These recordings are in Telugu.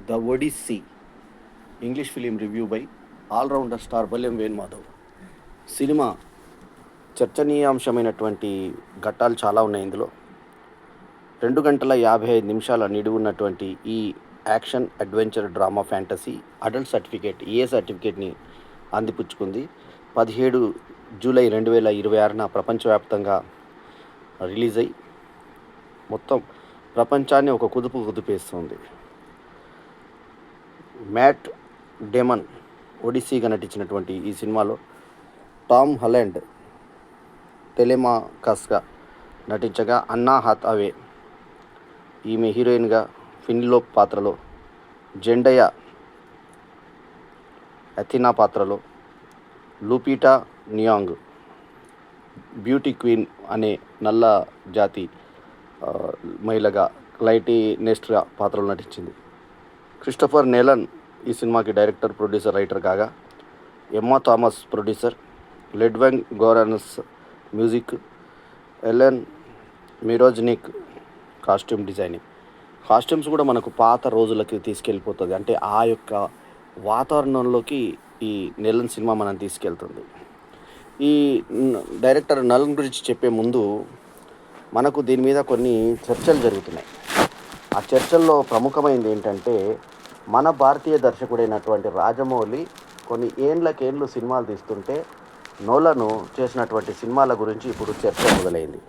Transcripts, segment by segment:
The odyssey English film review by allrounder star Balyam Venu Madhav. Cinema చర్చనీయాంశమైనటువంటి ఘట్టాలు చాలా ఉన్నాయి ఇందులో. 2 గంటల 55 నిమిషాల నిడివి ఉన్నటువంటి ఈ action adventure drama fantasy adult certificate A సర్టిఫికేట్ని అందిపుచ్చుకుంది. 17 జూలై 2026న ప్రపంచవ్యాప్తంగా రిలీజ్ అయ్యి మొత్తం ప్రపంచాన్ని ఒక కుదిపేస్తుంది. మ్యాట్ డేమన్ ఒడిస్సీగా నటించినటువంటి ఈ సినిమాలో టామ్ హాలండ్ టెలెమాకస్గా నటించగా, అన్నా హాథావే ఈమె హీరోయిన్గా ఫిన్లోప్ పాత్రలో, జెండయా అథీనా పాత్రలో, లూపిటా నియాంగ్ బ్యూటీ క్వీన్ అనే నల్ల జాతి మహిళగా క్లైటెనెస్ట్రా పాత్రలో నటించింది. క్రిస్టోఫర్ నోలన్ ఈ సినిమాకి డైరెక్టర్, ప్రొడ్యూసర్, రైటర్ కాగా, Emma Thomas producer, Ludwig Goransson music, Ellen Mirojnick costume designing. Costumes కూడా మనకు పాత రోజులకి తీసుకెళ్ళిపోతుంది. అంటే ఆ యొక్క వాతావరణంలోకి ఈ నోలన్ సినిమా మనం తీసుకెళ్తుంది. ఈ డైరెక్టర్ నోలన్ గురించి చెప్పే ముందు మనకు దీని మీద కొన్ని చర్చలు జరుగుతున్నాయి. ఆ చర్చల్లో ప్రముఖమైనది ఏంటంటే, మన భారతీయ దర్శకుడైనటువంటి రాజమౌళి కొన్ని ఏండ్లకేండ్లు సినిమాలు తీస్తుంటే నోలను చేసినటువంటి సినిమాల గురించి ఇప్పుడు చర్చ మొదలైంది.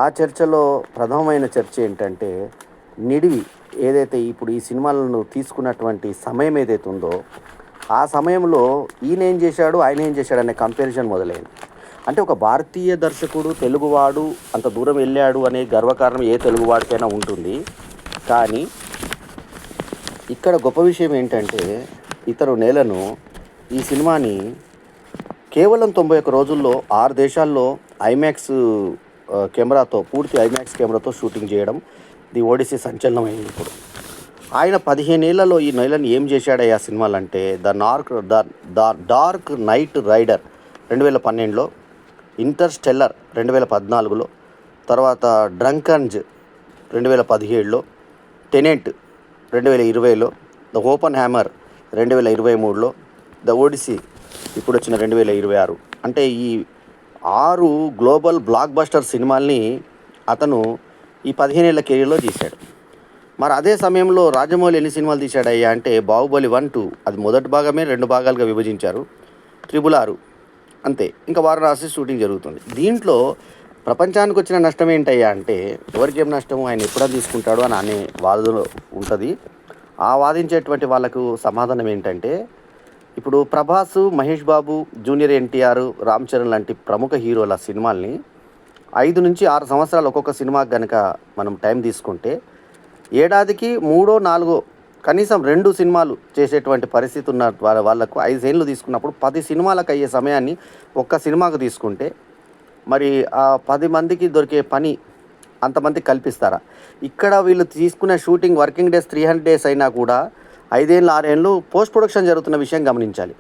ఆ చర్చలో ప్రథమమైన చర్చ ఏంటంటే, నిడివి ఏదైతే ఇప్పుడు ఈ సినిమాలను తీసుకున్నటువంటి సమయం ఏదైతే ఉందో, ఆ సమయంలో ఈయన ఏం చేశాడు, ఆయన ఏం చేశాడు అనే కంపారిజన్ మొదలైంది. అంటే ఒక భారతీయ దర్శకుడు, తెలుగువాడు అంత దూరం వెళ్ళాడు అనే గర్వకారణం ఏ తెలుగువాడికైనా ఉంటుంది. కానీ ఇక్కడ గొప్ప విషయం ఏంటంటే, ఇతరు నోలను ఈ సినిమాని కేవలం 91 రోజుల్లో 6 దేశాల్లో ఐమాక్స్ కెమెరాతో, పూర్తి ఐమాక్స్ కెమెరాతో షూటింగ్ చేయడం ది ఒడిస్సీ సంచలనమైంది. ఇప్పుడు ఆయన 15 ఏళ్లలో ఈ నోలన్ ఏం చేశాడయ్యా సినిమాలంటే, ద డార్క్ నైట్ రైడర్ 2012లో, ఇంటర్స్టెల్లర్ 2014లో, తర్వాత డ్రంకన్జ్ 2017లో, టెనెంట్ 2020లో, ద ఓపెన్ హ్యామర్ 2023లో, ద ఒడిస్సీ ఇప్పుడు వచ్చిన 2026. అంటే ఈ 6 గ్లోబల్ బ్లాక్ బస్టర్ సినిమాల్ని అతను ఈ 15 ఏళ్ల కెరీర్లో తీశాడు. మరి అదే సమయంలో రాజమౌళి ఎన్ని సినిమాలు తీశాడయ్యా అంటే, బాహుబలి 1, 2 అది మొదటి భాగమే 2 భాగాలుగా విభజించారు. 666 అంతే, ఇంకా వారణాసి షూటింగ్ జరుగుతుంది. దీంట్లో ప్రపంచానికి వచ్చిన నష్టం ఏంటయ్యా అంటే, ఎవరికి ఏం నష్టము, ఆయన ఎప్పుడైనా తీసుకుంటాడు అని అనే వాదన ఉంటుంది. ఆ వాదించేటువంటి వాళ్ళకు సమాధానం ఏంటంటే, ఇప్పుడు ప్రభాస్, మహేష్ బాబు, జూనియర్ ఎన్టీఆర్, రామ్ చరణ్ లాంటి ప్రముఖ హీరోల సినిమాల్ని 5 నుంచి 6 సంవత్సరాలు ఒక్కొక్క సినిమాకి కనుక మనం టైం తీసుకుంటే, ఏడాదికి 3, 4 కనీసం 2 సినిమాలు చేసేటువంటి పరిస్థితి ఉన్న వాళ్ళకు 5 ఏళ్ళు తీసుకున్నప్పుడు 10 సినిమాలకు అయ్యే సమయాన్ని ఒక్క సినిమాకు తీసుకుంటే, మరి ఆ 10 మందికి దొరికే పని అంతమందికి కల్పిస్తారా? ఇక్కడ వీళ్ళు తీసుకునే షూటింగ్ వర్కింగ్ డేస్ 300 డేస్ అయినా కూడా 5 ఏళ్ళు 6 ఏళ్ళు పోస్ట్ ప్రొడక్షన్ జరుగుతున్న విషయం గమనించాలి.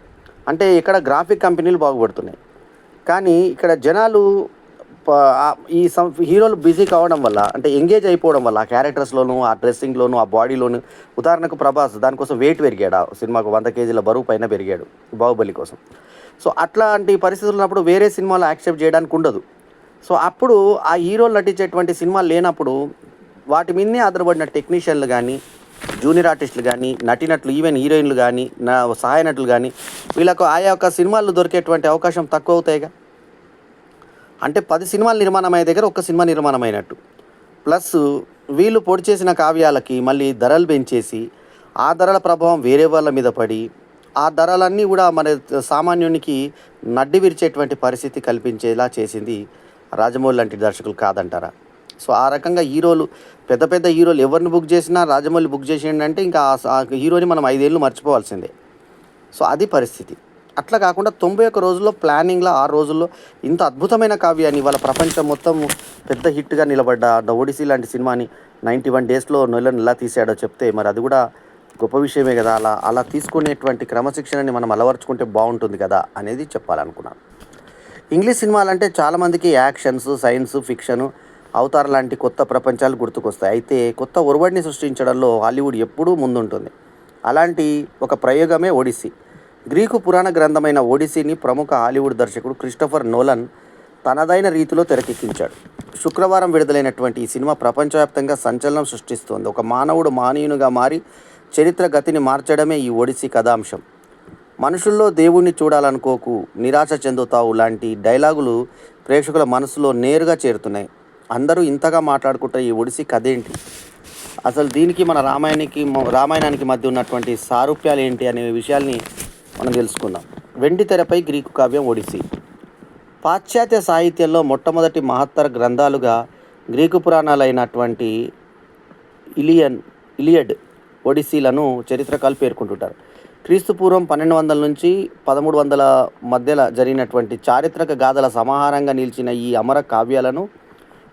అంటే ఇక్కడ గ్రాఫిక్ కంపెనీలు బాగుపడుతున్నాయి, కానీ ఇక్కడ జనాలు ఈ హీరోలు బిజీ కావడం వల్ల, అంటే ఎంగేజ్ అయిపోవడం వల్ల, ఆ క్యారెక్టర్స్లోను, ఆ డ్రెస్సింగ్లోను, ఆ బాడీలోను. ఉదాహరణకు ప్రభాస్ దానికోసం వెయిట్ పెరిగాడు, ఆ సినిమాకు 100 కేజీల బరువు పైన పెరిగాడు బాహుబలి కోసం. సో అట్లాంటి పరిస్థితులు ఉన్నప్పుడు వేరే సినిమాలు యాక్సెప్ట్ చేయడానికి ఉండదు. సో అప్పుడు ఆ హీరోలు నటించేటువంటి సినిమాలు లేనప్పుడు వాటి మీదనే ఆధారపడిన టెక్నీషియన్లు కానీ, జూనియర్ ఆర్టిస్టులు కానీ, నటినట్లు, ఈవెన్ హీరోయిన్లు కానీ, సహాయ నటులు కానీ, వీళ్ళకు ఆయా యొక్క సినిమాలు దొరికేటువంటి అవకాశం తక్కువ అవుతాయిగా. అంటే 10 సినిమాలు నిర్మాణం అయ్యే దగ్గర ఒక్క సినిమా నిర్మాణం అయినట్టు. ప్లస్ వీళ్ళు పొడి చేసిన కావ్యాలకి మళ్ళీ ధరలు పెంచేసి, ఆ ధరల ప్రభావం వేరే వాళ్ళ మీద పడి, ఆ ధరలన్నీ కూడా మన సామాన్యునికి నడ్డి విరిచేటువంటి పరిస్థితి కల్పించేలా చేసింది రాజమౌళి లాంటి దర్శకులు కాదంటారా? సో ఆ రకంగా హీరోలు, పెద్ద పెద్ద హీరోలు ఎవరిని బుక్ చేసినా రాజమౌళి బుక్ చేసిండంటే ఇంకా ఆ హీరోని మనం 5 ఏళ్ళు మర్చిపోవాల్సిందే. సో అది పరిస్థితి. అట్లా కాకుండా 91 రోజుల్లో ప్లానింగ్లో 6 రోజుల్లో ఇంత అద్భుతమైన కావ్యాన్ని ఇవాళ ప్రపంచం మొత్తం పెద్ద హిట్గా నిలబడ్డ ద ఒడిస్సీ లాంటి సినిమాని 91 డేస్లో నోలన్ ఎలా తీశాడో చెప్తే, మరి అది కూడా గొప్ప విషయమే కదా. అలా తీసుకునేటువంటి క్రమశిక్షణని మనం అలవర్చుకుంటే బాగుంటుంది కదా అనేది చెప్పాలనుకున్నాను. ఇంగ్లీష్ సినిమాలంటే చాలామందికి యాక్షన్స్, సైన్స్ ఫిక్షను అవతార్ లాంటి కొత్త ప్రపంచాలు గుర్తుకొస్తాయి. అయితే కొత్త ఒరవడిని సృష్టించడంలో హాలీవుడ్ ఎప్పుడూ ముందుంటుంది. అలాంటి ఒక ప్రయోగమే ఒడిస్సీ. గ్రీకు పురాణ గ్రంథమైన ఒడిస్సీని ప్రముఖ హాలీవుడ్ దర్శకుడు క్రిస్టోఫర్ నోలన్ తనదైన రీతిలో తెరకెక్కించాడు. శుక్రవారం విడుదలైనటువంటి ఈ సినిమా ప్రపంచవ్యాప్తంగా సంచలనం సృష్టిస్తోంది. ఒక మానవుడు మానవునిగా మారి చరిత్ర గతిని మార్చడమే ఈ ఒడిస్సీ కథాంశం. మనుషుల్లో దేవుణ్ణి చూడాలనుకోకు, నిరాశ చెందుతావు లాంటి డైలాగులు ప్రేక్షకుల మనసులో నేరుగా చేరుతున్నాయి. అందరూ ఇంతగా మాట్లాడుకుంటే ఈ ఒడిస్సీ కథ ఏంటి, అసలు దీనికి మన రామాయణానికి మధ్య ఉన్నటువంటి సారూప్యాలు ఏంటి అనే విషయాల్ని మనం తెలుసుకుందాం. వెండి తెరపై గ్రీకు కావ్యం ఒడిస్సీ. పాశ్చాత్య సాహిత్యంలో మొట్టమొదటి మహత్తర గ్రంథాలుగా గ్రీకు పురాణాలైనటువంటి ఇలియడ్, ఒడిస్సీలను చరిత్రకారులు పేర్కొంటుంటారు. క్రీస్తుపూర్వం 1200 నుంచి 1300 మధ్యలో జరిగినటువంటి చారిత్రక గాథల సమాహారంగా నిలిచిన ఈ అమర కావ్యాలను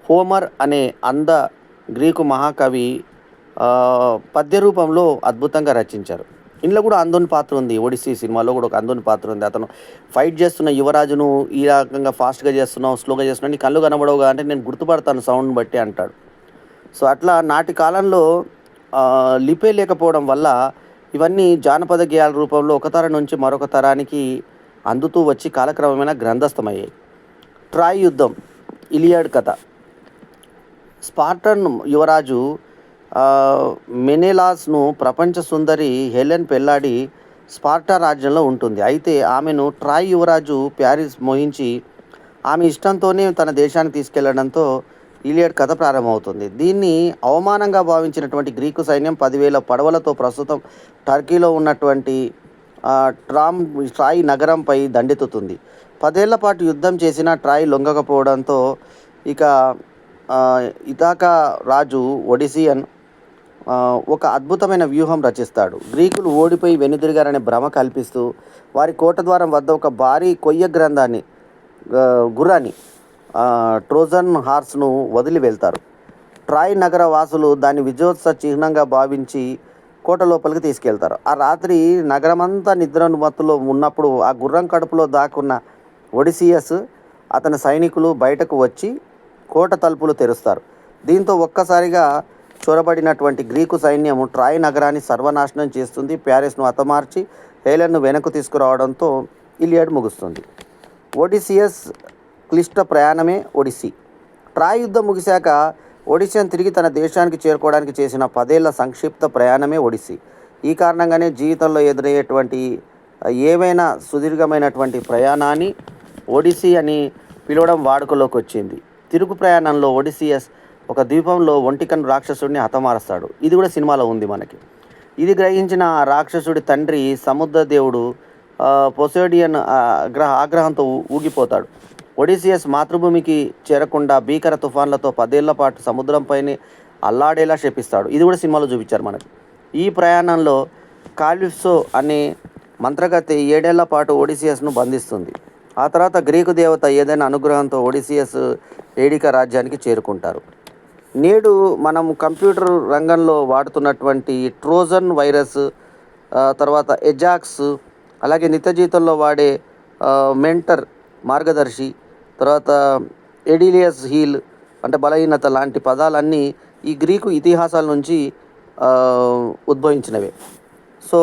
హోమర్ అనే గ్రీకు మహాకవి పద్య రూపంలో అద్భుతంగా రచించారు. ఇందులో కూడా అంధుని పాత్ర ఉంది. ఒడిస్సీ సినిమాలో కూడా ఒక అంధుని పాత్ర ఉంది. అతను ఫైట్ చేస్తున్న యువరాజును ఈ రకంగా ఫాస్ట్గా చేస్తున్నావు, స్లోగా చేస్తున్నావు, నీ కళ్ళు కనబడవుగా అంటే నేను గుర్తుపడతాను సౌండ్ బట్టి అంటాడు. సో అట్లా నాటి కాలంలో లిపే లేకపోవడం వల్ల ఇవన్నీ జానపద గేయాల రూపంలో ఒక తరం నుంచి మరొక తరానికి అందుతూ వచ్చి కాలక్రమేణా గ్రంథస్థమయ్యాయి. ట్రాయ్ యుద్ధం, ఇలియాడ్ కథ. స్పార్టన్ యువరాజు మెనేలాస్ను ప్రపంచ సుందరి హెలెన్ పెళ్లాడి స్పార్టా రాజ్యంలో ఉంటుంది. అయితే ఆమెను ట్రాయ్ యువరాజు ప్యారిస్ మోహించి ఆమె ఇష్టంతోనే తన దేశానికి తీసుకెళ్లడంతో ఇలియడ్ కథ ప్రారంభమవుతుంది. దీన్ని అవమానంగా భావించినటువంటి గ్రీకు సైన్యం 10,000 పడవలతో ప్రస్తుతం టర్కీలో ఉన్నటువంటి ట్రాయ్ నగరంపై దండెత్తుతుంది. 10 ఏళ్ల పాటు యుద్ధం చేసిన ట్రాయ్ లొంగకపోవడంతో ఇక ఇథాకా రాజు ఒడిసియన్ ఒక అద్భుతమైన వ్యూహం రచిస్తాడు. గ్రీకులు ఓడిపోయి వెనుదిరిగారనే భ్రమ కల్పిస్తూ వారి కోట ద్వారం వద్ద ఒక భారీ కొయ్య గుర్రాన్ని ట్రోజన్ హార్స్ను వదిలి వెళ్తారు. ట్రాయ్ నగర వాసులు దాన్ని విజయోత్సవ చిహ్నంగా భావించి కోట లోపలికి తీసుకెళ్తారు. ఆ రాత్రి నగరమంతా నిద్రమత్తులో ఉన్నప్పుడు ఆ గుర్రం కడుపులో దాక్కున్న ఒడిసియస్ అతని సైనికులు బయటకు వచ్చి కోట తలుపులు తెరుస్తారు. దీంతో ఒక్కసారిగా చొరబడినటువంటి గ్రీకు సైన్యం ట్రాయ్ నగరాన్ని సర్వనాశనం చేస్తుంది. ప్యారిస్ను హతమార్చి హేలెన్ను వెనక్కు తీసుకురావడంతో ఇలియడ్ ముగుస్తుంది. ఒడిసియస్ క్లిష్ట ప్రయాణమే ఒడిస్సీ. ట్రాయ్ యుద్ధం ముగిశాక ఒడిసియన్ తిరిగి తన దేశానికి చేరుకోవడానికి చేసిన 10 ఏళ్ల సంక్షిప్త ప్రయాణమే ఒడిస్సీ. ఈ కారణంగానే జీవితంలో ఎదురయ్యేటువంటి ఏవైనా సుదీర్ఘమైనటువంటి ప్రయాణాన్ని ఒడిస్సీ అని పిలవడం వాడుకలోకి వచ్చింది. తిరుగు ప్రయాణంలో ఒడిసియస్ ఒక ద్వీపంలో ఒంటికన్ను రాక్షసుడిని హతమారుస్తాడు. ఇది కూడా సినిమాలో ఉంది మనకి. ఇది గ్రహించిన ఆ రాక్షసుడి తండ్రి సముద్ర దేవుడు పొసైడియన్ ఆగ్రహంతో ఊగిపోతాడు. ఒడిసియస్ మాతృభూమికి చేరకుండా భీకర తుఫాన్లతో 10 ఏళ్ల పాటు సముద్రంపైనే అల్లాడేలా శపిస్తాడు. ఇది కూడా సినిమాలో చూపించారు మనకి. ఈ ప్రయాణంలో కాలిప్సో అనే మంత్రగత్తె 7 ఏళ్ల పాటు ఒడిసియస్ను బంధిస్తుంది. ఆ తర్వాత గ్రీకు దేవత ఏదైనా అనుగ్రహంతో ఒడిసియస్ ఏడిక రాజ్యానికి చేరుకుంటారు. నేడు మనం కంప్యూటర్ రంగంలో వాడుతున్నటువంటి ట్రోజన్ వైరస్, తర్వాత ఎజాక్స్, అలాగే నిత్య జీవితంలో వాడే మెంటర్ మార్గదర్శి, తర్వాత ఎడిలియస్ హీల్ అంటే బలహీనత లాంటి పదాలన్నీ ఈ గ్రీకు ఇతిహాసాల నుంచి ఉద్భవించినవే. సో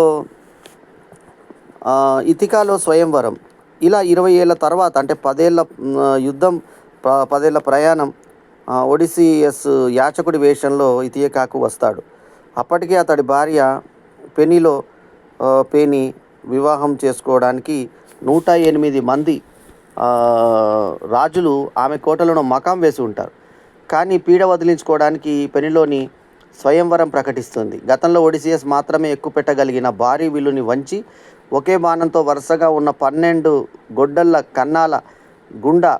ఇథికాలో స్వయంవరం. ఇలా 20 ఏళ్ల తర్వాత అంటే 10 ఏళ్ల యుద్ధం, 10 ఏళ్ల ప్రయాణం ఒడిసియస్ యాచకుడి వేషంలో ఇథికాకు వస్తాడు. అప్పటికే అతడి భార్య పెని వివాహం చేసుకోవడానికి 108 మంది రాజులు ఆమె కోటలను మకాం వేసి ఉంటారు. కానీ పీడ వదిలించుకోవడానికి పెనిలోని స్వయంవరం ప్రకటిస్తుంది. గతంలో ఒడిసియస్ మాత్రమే ఎక్కుపెట్టగలిగిన భారీ విల్లుని వంచి ఒకే బాణంతో వరుసగా ఉన్న 12 గొడ్డళ్ళ కన్నాల గుండా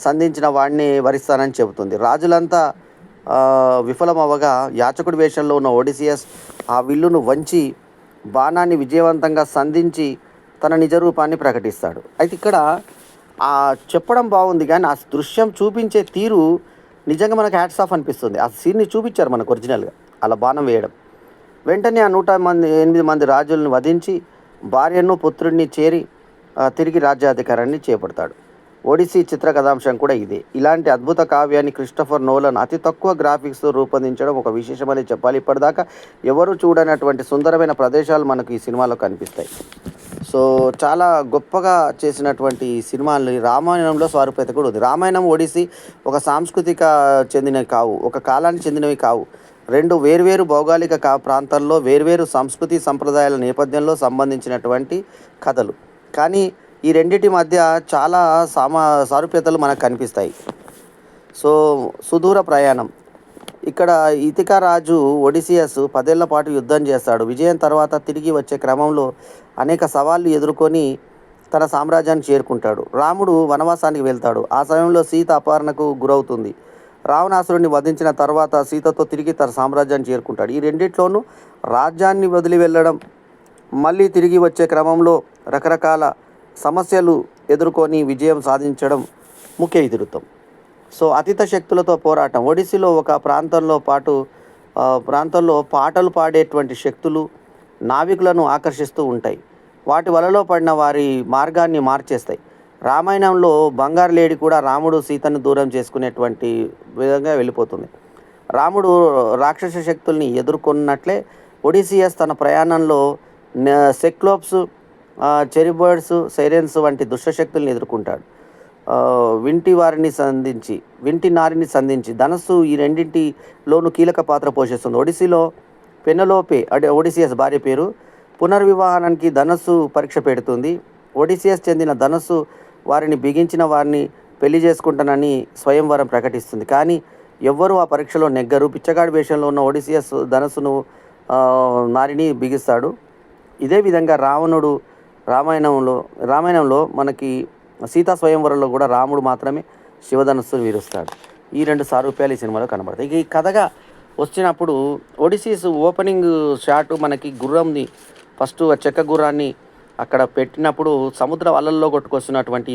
సంధించిన వాడిని వరిస్తానని చెబుతుంది. రాజులంతా విఫలమవగా యాచకుడి వేషంలో ఉన్న ఒడిసియస్ ఆ విల్లును వంచి బాణాన్ని విజయవంతంగా సంధించి తన నిజ రూపాన్ని ప్రకటిస్తాడు. అయితే ఇక్కడ చెప్పడం బాగుంది, కానీ ఆ దృశ్యం చూపించే తీరు నిజంగా మనకు హ్యాట్స్ ఆఫ్ అనిపిస్తుంది. ఆ సీన్ని చూపించారు మనకు ఒరిజినల్గా అలా బాణం వేయడం. వెంటనే ఆ 108 మంది రాజులను వధించి భార్యను పుత్రుడిని చేరి తిరిగి రాజ్యాధికారాన్ని చేపడతాడు. ఒడిసీ చిత్ర కథాంశం కూడా ఇదే. ఇలాంటి అద్భుత కావ్యాన్ని క్రిస్టోఫర్ నోలన్ అతి తక్కువ గ్రాఫిక్స్తో రూపొందించడం ఒక విశేషమని చెప్పాలి. ఇప్పటిదాకా ఎవరు చూడనటువంటి సుందరమైన ప్రదేశాలు మనకు ఈ సినిమాలో కనిపిస్తాయి. సో చాలా గొప్పగా చేసినటువంటి ఈ సినిమాలు రామాయణంలో స్వారూప్యత కూడా ఉంది. రామాయణం, ఒడిసీ ఒక సాంస్కృతిక చెందినవి కావు, ఒక కాలానికి చెందినవి కావు. రెండు వేర్వేరు భౌగోళిక ప్రాంతాల్లో వేర్వేరు సంస్కృతి సంప్రదాయాల నేపథ్యంలో సంబంధించినటువంటి కథలు. కానీ ఈ రెండిటి మధ్య చాలా సారూప్యతలు మనకు కనిపిస్తాయి. సో సుదూర ప్రయాణం. ఇక్కడ ఇథికా రాజు ఒడిసియస్ 10 ఏళ్ల పాటు యుద్ధం చేస్తాడు. విజయం తర్వాత తిరిగి వచ్చే క్రమంలో అనేక సవాళ్లు ఎదుర్కొని తన సామ్రాజ్యాన్ని చేరుకుంటాడు. రాముడు వనవాసానికి వెళ్తాడు. ఆ సమయంలో సీత అపహరణకు గురవుతుంది. రావణాసురుడిని వధించిన తర్వాత సీతతో తిరిగి తన సామ్రాజ్యాన్ని చేరుకుంటాడు. ఈ రెండిట్లోనూ రాజ్యాన్ని వదిలి వెళ్ళడం, మళ్ళీ తిరిగి వచ్చే క్రమంలో రకరకాల సమస్యలు ఎదుర్కొని విజయం సాధించడం ముఖ్య ఇతివృత్తం. సో అతీత శక్తులతో పోరాటం. ఒడిస్సీలో ఒక ప్రాంతంలో పాటలు పాడేటువంటి శక్తులు నావికులను ఆకర్షిస్తూ ఉంటాయి. వాటి వలలో పడిన వారి మార్గాన్ని మార్చేస్తాయి. రామాయణంలో బంగారు లేడి కూడా రాముడు సీతను దూరం చేసుకునేటువంటి విధంగా వెళ్ళిపోతుంది. రాముడు రాక్షస శక్తుల్ని ఎదుర్కొన్నట్లే ఒడిసియస్ తన ప్రయాణంలో సెక్లోప్స్, చెరిబర్డ్స్, సైరెన్స్ వంటి దుష్టశక్తుల్ని ఎదుర్కొంటాడు. వింటి నారిని సంధించి ధనస్సు ఈ రెండింటిలోనూ కీలక పాత్ర పోషిస్తుంది. ఒడిస్సీలో పెనెలోపే ఒడిసియస్ భార్య పేరు. పునర్వివాహానికి ధనస్సు పరీక్ష పెడుతుంది. ఒడిసియస్ చెందిన ధనస్సు వారిని బిగించిన వారిని పెళ్లి చేసుకుంటానని స్వయంవరం ప్రకటిస్తుంది. కానీ ఎవ్వరూ ఆ పరీక్షలో నెగ్గరు. పిచ్చగాడి వేషంలో ఉన్న ఒడిసియస్ ధనస్సును నారిని బిగిస్తాడు. ఇదే విధంగా రామాయణంలో మనకి సీతా స్వయంవరంలో కూడా రాముడు మాత్రమే శివధనస్సును వీరుస్తాడు. ఈ రెండు సారూప్యాలు ఈ సినిమాలో కనబడతాయి. ఇక ఈ కథగా వచ్చినప్పుడు ఒడిసీస్ ఓపెనింగ్ షాట్ మనకి గుర్రంని ఫస్ట్ చెక్క గుర్రాన్ని అక్కడ పెట్టినప్పుడు సముద్ర అలల్లో కొట్టుకొస్తున్నటువంటి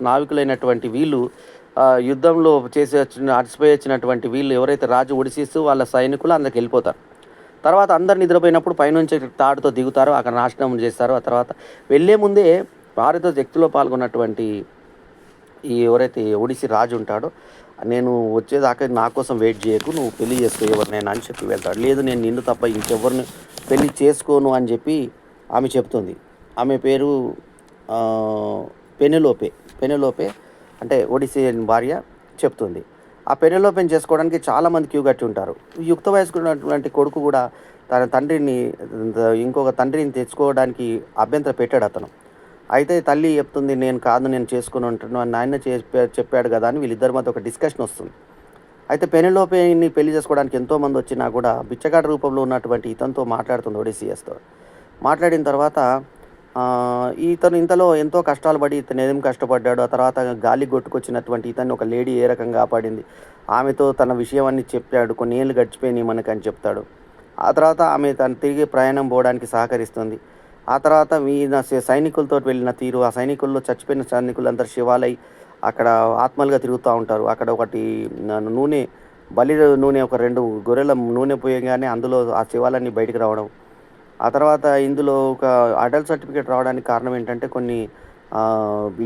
నావికులైనటువంటి వీళ్ళు యుద్ధంలో అలసిపోయి వచ్చినటువంటి వీళ్ళు ఎవరైతే రాజు ఒడిసీస్ వాళ్ళ సైనికులు అందరికి వెళ్ళిపోతారు. తర్వాత అందరు నిద్రపోయినప్పుడు పైనుంచి తాడుతో దిగుతారో అక్కడ నాశనం చేస్తారో. ఆ తర్వాత వెళ్ళే ముందే భారత వ్యక్తిలో పాల్గొన్నటువంటి ఈ ఎవరైతే ఒడిసీ రాజు ఉంటాడో, నేను వచ్చేదాకా నా కోసం వెయిట్ చేయకు, నువ్వు పెళ్లి చేసుకో ఎవరినైనా అని చెప్పి వెళ్తాడు. లేదు, నేను నిన్ను తప్ప ఇంకెవరిని పెళ్లి చేసుకోను అని చెప్పి ఆమె చెప్తుంది. ఆమె పేరు పెనెలోపే అంటే ఒడిసీ భార్య చెప్తుంది. ఆ పెనెలోపెని చేసుకోవడానికి చాలామంది క్యూ కట్టి ఉంటారు. యుక్త వయస్కున్నటువంటి కొడుకు కూడా తన ఇంకొక తండ్రిని తెచ్చుకోవడానికి అభ్యంతరం పెట్టాడు అతను. అయితే తల్లి చెప్తుంది, నేను చేసుకుని ఉంటాను అని ఆయన చెప్పాడు కదా అని వీళ్ళిద్దరి మధ్య ఒక డిస్కషన్ వస్తుంది. అయితే పెనెలోపెని పెళ్లి చేసుకోవడానికి ఎంతోమంది వచ్చినా కూడా బిచ్చగాడి రూపంలో ఉన్నటువంటి ఇతనితో మాట్లాడుతుంది ఒడిసియస్తో. మాట్లాడిన తర్వాత ఇతను ఇంతలో ఎంతో కష్టాలు పడి ఇతను ఏం కష్టపడ్డాడు. ఆ తర్వాత గాలి కొట్టుకొచ్చినటువంటి ఇతన్ని ఒక లేడీ ఏ రకంగా కాపాడింది, ఆమెతో తన విషయం అన్ని చెప్పాడు. కొన్ని ఏళ్ళు గడిచిపోయినాయి మనకని చెప్తాడు. ఆ తర్వాత ఆమె తను తిరిగి ప్రయాణం పోవడానికి సహకరిస్తుంది. ఆ తర్వాత సైనికులతో వెళ్ళిన తీరు, ఆ సైనికుల్లో చచ్చిపోయిన సైనికులందరూ శివాలై అక్కడ ఆత్మలుగా తిరుగుతూ ఉంటారు. అక్కడ ఒకటి బలి నూనె ఒక 2 గొర్రెల నూనె పోయగానే అందులో ఆ శివాలన్నీ బయటికి రావడం. ఆ తర్వాత ఇందులో ఒక అడల్ట్ సర్టిఫికేట్ రావడానికి కారణం ఏంటంటే కొన్ని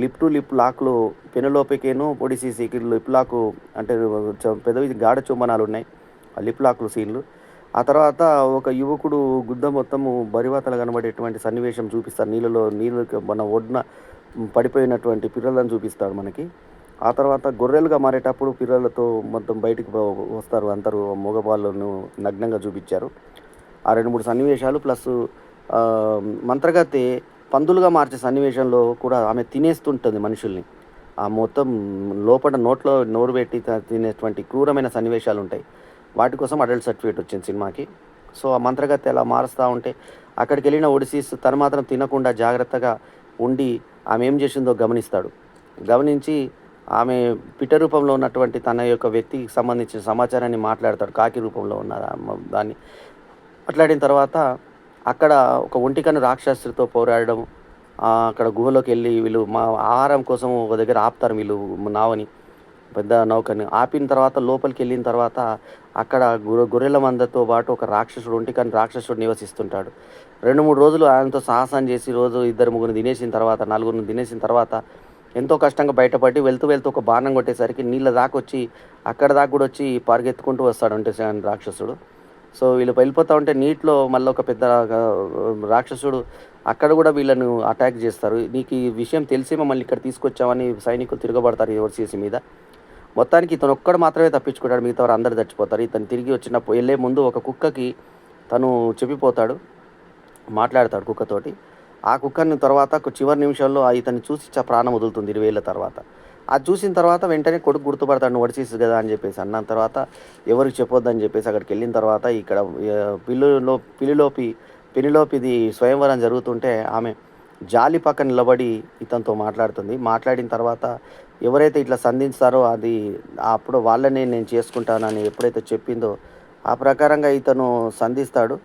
లిప్ టు లిప్ లాక్లు పెనెలోపెకేను ఒడిసీకి లిప్ లాకు అంటే పెదవి గాఢ చుంబనాలు ఉన్నాయి, ఆ లిప్ లాక్లు సీన్లు. ఆ తర్వాత ఒక యువకుడు గుద్ద మొత్తము బరివాతలు కనబడేటువంటి సన్నివేశం చూపిస్తారు. నీళ్ళకి మన ఒడ్డున పడిపోయినటువంటి పిల్లలను చూపిస్తాడు మనకి. ఆ తర్వాత గొర్రెలుగా మారేటప్పుడు పిల్లలతో మొత్తం బయటికి వస్తారు, అందరూ మగవాళ్ళను నగ్నంగా చూపించారు. ఆ 2-3 సన్నివేశాలు ప్లస్ మంత్రగత్తె పందులుగా మార్చే సన్నివేశంలో కూడా ఆమె తినేస్తుంటుంది మనుషుల్ని. ఆ మొత్తం లోపల నోట్లో నోరు పెట్టి తినేటువంటి క్రూరమైన సన్నివేశాలు ఉంటాయి. వాటి కోసం అడల్ట్ సర్టిఫికేట్ వచ్చింది సినిమాకి. సో ఆ మంత్రగత్తె అలా మారుస్తూ ఉంటే అక్కడికి వెళ్ళిన ఒడిసీస్ తను మాత్రం తినకుండా జాగ్రత్తగా ఉండి ఆమె ఏం చేసిందో గమనించి ఆమె పిట్ట రూపంలో ఉన్నటువంటి తన యొక్క వ్యక్తికి సంబంధించిన సమాచారాన్ని మాట్లాడతాడు. కాకి రూపంలో ఉన్న దాన్ని మాట్లాడిన తర్వాత అక్కడ ఒక ఒంటికన్ను రాక్షసుడితో పోరాడడం. అక్కడ గుహలోకి వెళ్ళి వీళ్ళు ఆహారం కోసం ఒక దగ్గర ఆపుతారు వీళ్ళు నావని, పెద్ద నౌకని ఆపిన తర్వాత లోపలికి వెళ్ళిన తర్వాత అక్కడ గొర్రెల మందతో పాటు ఒక ఒంటికన్ను రాక్షసుడు నివసిస్తుంటాడు. 2-3 రోజులు ఆయనతో సాహసం చేసి రోజు 2-3 తినేసిన తర్వాత 4 తినేసిన తర్వాత ఎంతో కష్టంగా బయటపడి వెళ్తూ వెళ్తూ ఒక బాణం కొట్టేసరికి నీళ్ళ దాకా వచ్చి అక్కడ దాకా కూడా వచ్చి పరిగెత్తుకుంటూ వస్తాడు అంటే రాక్షసుడు. సో వీళ్ళు వెళ్ళిపోతా ఉంటే నీటిలో మళ్ళీ ఒక పెద్ద రాక్షసుడు అక్కడ కూడా వీళ్ళను అటాక్ చేస్తారు. నీకు ఈ విషయం తెలిసి మమ్మల్ని ఇక్కడ తీసుకొచ్చామని సైనికులు తిరగబడతారు ఓవర్సీస్ మీద. మొత్తానికి ఇతను ఒక్కడు మాత్రమే తప్పించుకుంటాడు, మిగతా వారు అందరు చచ్చిపోతారు. ఇతను తిరిగి వెళ్ళే ముందు ఒక కుక్కకి తను చెప్పిపోతాడు, మాట్లాడతాడు కుక్కతోటి. ఆ కుక్కని తర్వాత చివరి నిమిషంలో ఇతన్ని చూసి ప్రాణం వదులుతుంది 20 ఏళ్ళ తర్వాత. అది చూసిన తర్వాత వెంటనే కొడుకు గుర్తుపడతాడు, నువ్వు ఒడిసీస్ కదా అని చెప్పేసి. అన్న తర్వాత ఎవరికి చెప్పొద్దని చెప్పేసి అక్కడికి వెళ్ళిన తర్వాత ఇక్కడ పిలిలోపిది స్వయంవరం జరుగుతుంటే ఆమె జాలి పక్కన నిలబడి ఇతనితో మాట్లాడుతుంది. మాట్లాడిన తర్వాత ఎవరైతే ఇట్లా సంధిస్తారో అది అప్పుడు వాళ్ళనే నేను చేసుకుంటానని ఎప్పుడైతే చెప్పిందో ఆ ప్రకారంగా ఇతను సంధిస్తాడు.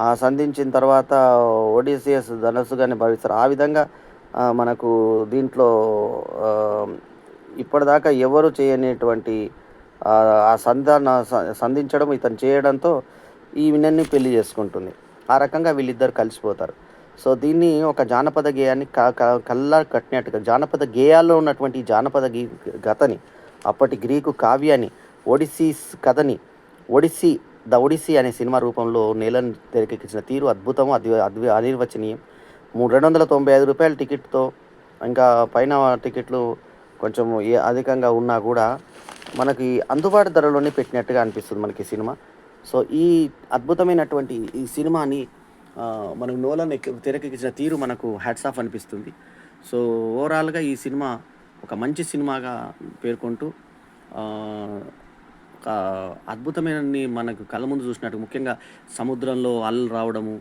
ఆ సంధించిన తర్వాత ఒడిసియస్ ధనస్సుగానే భావిస్తారు. ఆ విధంగా మనకు దీంట్లో ఇప్పటిదాకా ఎవరు చేయనటువంటి ఆ సంధించడం ఇతను చేయడంతో ఈ వినన్ని పెళ్లి చేసుకుంటుంది. ఆ రకంగా వీళ్ళిద్దరు కలిసిపోతారు. సో దీన్ని ఒక జానపద గేయాన్ని కల్లా కట్టినట్టుగా జానపద గేయాల్లో ఉన్నటువంటి జానపద గతని, అప్పటి గ్రీకు కావ్యాన్ని, ఒడిస్సీస్ కథని ద ఒడిస్సీ అనే సినిమా రూపంలో నేలను తెరకెక్కించిన తీరు అద్భుతం, అనిర్వచనీయం. ₹295 టికెట్తో, ఇంకా పైన టికెట్లు కొంచెం అధికంగా ఉన్నా కూడా మనకి అందుబాటు ధరలోనే పెట్టినట్టుగా అనిపిస్తుంది మనకి సినిమా. సో ఈ అద్భుతమైనటువంటి ఈ సినిమాని మనకు నోలన్ తెరకెక్కించిన తీరు మనకు హ్యాట్స్ ఆఫ్ అనిపిస్తుంది. సో ఓవరాల్గా ఈ సినిమా ఒక మంచి సినిమాగా పేర్కొంటూ ఒక అద్భుతమైన మనకు కళ్ళ ముందు చూసినట్టు, ముఖ్యంగా సముద్రంలో అలలు రావడము,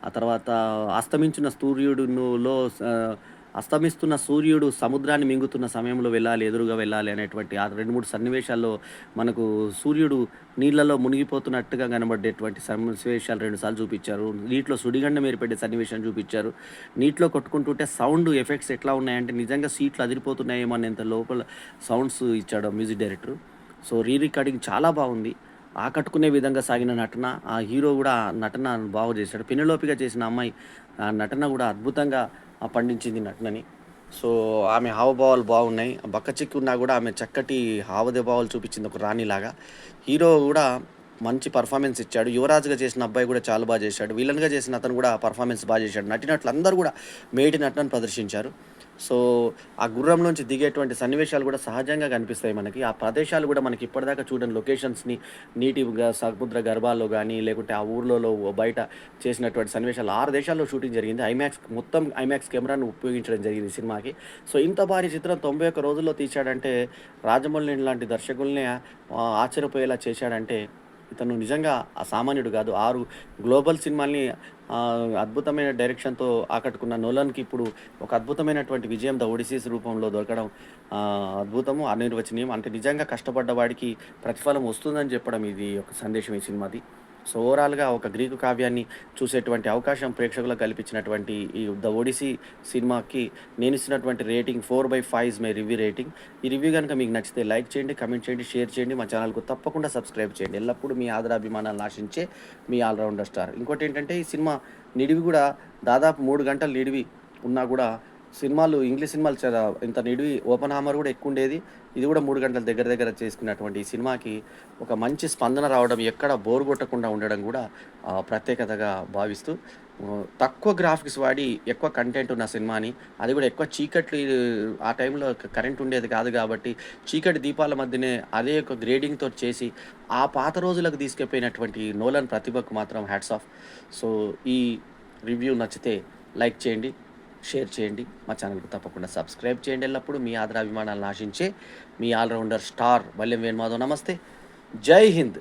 ఆ తర్వాత అస్తమిస్తున్న సూర్యుడు సముద్రాన్ని మింగుతున్న సమయంలో ఎదురుగా వెళ్ళాలి అనేటువంటి ఆ 2-3 సన్నివేశాల్లో మనకు సూర్యుడు నీళ్ళలో మునిగిపోతున్నట్టుగా కనబడేటువంటి సన్నివేశాలు 2 సార్లు చూపించారు. నీటిలో సుడిగండం ఏర్పడే సన్నివేశం చూపించారు. నీటిలో కొట్టుకుంటుంటే సౌండ్ ఎఫెక్ట్స్ ఎట్లా ఉన్నాయంటే నిజంగా సీట్లు అదిరిపోతున్నాయేమో అనేంత లోపల సౌండ్స్ ఇచ్చాడు మ్యూజిక్ డైరెక్టర్. సో రికార్డింగ్ చాలా బాగుంది. ఆకట్టుకునే విధంగా సాగిన నటన, ఆ హీరో కూడా నటన బాగా చేశాడు. పెనెలోపిగా చేసిన అమ్మాయి ఆ నటన కూడా అద్భుతంగా పండించింది నటనని. సో ఆమె హావభావాలు బాగున్నాయి. బక్కచిక్కి ఉన్నా కూడా ఆమె చక్కటి హావభావాలు చూపించింది ఒక రాణిలాగా. హీరో కూడా మంచి పర్ఫార్మెన్స్ ఇచ్చాడు. యువరాజుగా చేసిన అబ్బాయి కూడా చాలా బాగా చేశాడు. విలన్గా చేసిన అతను కూడా పర్ఫార్మెన్స్ బాగా చేశాడు. నటినట్లు అందరూ కూడా మేటి నటనను ప్రదర్శించారు. సో ఆ గుర్రంలోంచి దిగేటువంటి సన్నివేశాలు కూడా సహజంగా కనిపిస్తాయి మనకి. ఆ ప్రదేశాలు కూడా మనకి ఇప్పటిదాకా చూడని లొకేషన్స్ని నీటిగా సముద్ర గర్భాల్లో కానీ, లేకుంటే ఆ ఊర్లలో బయట చేసినటువంటి సన్నివేశాలు 6 దేశాల్లో షూటింగ్ జరిగింది. మొత్తం ఐమాక్స్ కెమెరాను ఉపయోగించడం జరిగింది ఈ సినిమాకి. సో ఇంత భారీ చిత్రం 91 రోజుల్లో తీశాడంటే, రాజమౌళి లాంటి దర్శకుల్ని ఆశ్చర్యపోయేలా చేశాడంటే ఇతను నిజంగా సామాన్యుడు కాదు. 6 గ్లోబల్ సినిమాల్ని అద్భుతమైన డైరెక్షన్తో ఆకట్టుకున్న నోలన్కి ఇప్పుడు ఒక అద్భుతమైనటువంటి విజయం ద ఒడిసీస్ రూపంలో దొరకడం అద్భుతము, అనిర్వచనీయం. అంటే నిజంగా కష్టపడ్డ వాడికి ప్రతిఫలం వస్తుందని చెప్పడం ఇది ఒక సందేశం ఈ సినిమాది. సో ఓవరాల్గా ఒక గ్రీకు కావ్యాన్ని చూసేటువంటి అవకాశం ప్రేక్షకులకు కల్పించినటువంటి ఈ ద ఒడిసీ సినిమాకి నేను ఇస్తున్నటువంటి rating 4/5 is my review rating. ఈ రివ్యూ కనుక మీకు నచ్చితే లైక్ చేయండి, కమెంట్ చేయండి, షేర్ చేయండి. మా ఛానల్కు తప్పకుండా సబ్స్క్రైబ్ చేయండి. ఎల్లప్పుడూ మీ ఆదరాభిమానాలను ఆశించే మీ ఆల్రౌండర్ స్టార్. ఇంకోటి ఏంటంటే ఈ సినిమా నిడివి కూడా దాదాపు 3 గంటలు నిడివి ఉన్నా కూడా ఇంగ్లీష్ సినిమాలు చాలా ఇంత నిడివి ఓపెన్ హామర్ కూడా ఎక్కువ ఉండేది. ఇది కూడా 3 గంటల దగ్గర చేసుకున్నటువంటి ఈ సినిమాకి ఒక మంచి స్పందన రావడం, ఎక్కడ బోర్ కొట్టకుండా ఉండడం కూడా ప్రత్యేకతగా భావిస్తూ, తక్కువ గ్రాఫిక్స్ వాడి ఎక్కువ కంటెంట్ ఉన్న సినిమాని, అది కూడా ఎక్కువ చీకట్లు, ఆ టైంలో కరెంట్ ఉండేది కాదు కాబట్టి చీకటి దీపాల మధ్యనే అదే ఒక గ్రేడింగ్తో చేసి ఆ పాత రోజులకు తీసుకెళ్ళిపోయినటువంటి నోలన్ ప్రతిభకు మాత్రం హ్యాట్స్ ఆఫ్. సో ఈ రివ్యూ నచ్చితే లైక్ చేయండి, షేర్ చేయండి. మా ఛానల్కు తప్పకుండా సబ్స్క్రైబ్ చేయండి. ఎల్లప్పుడూ మీ ఆదరాభిమానాలను ఆశించే మీ ఆల్రౌండర్ స్టార్ వల్లెం వేణుమాధవ్. నమస్తే, జై హింద్.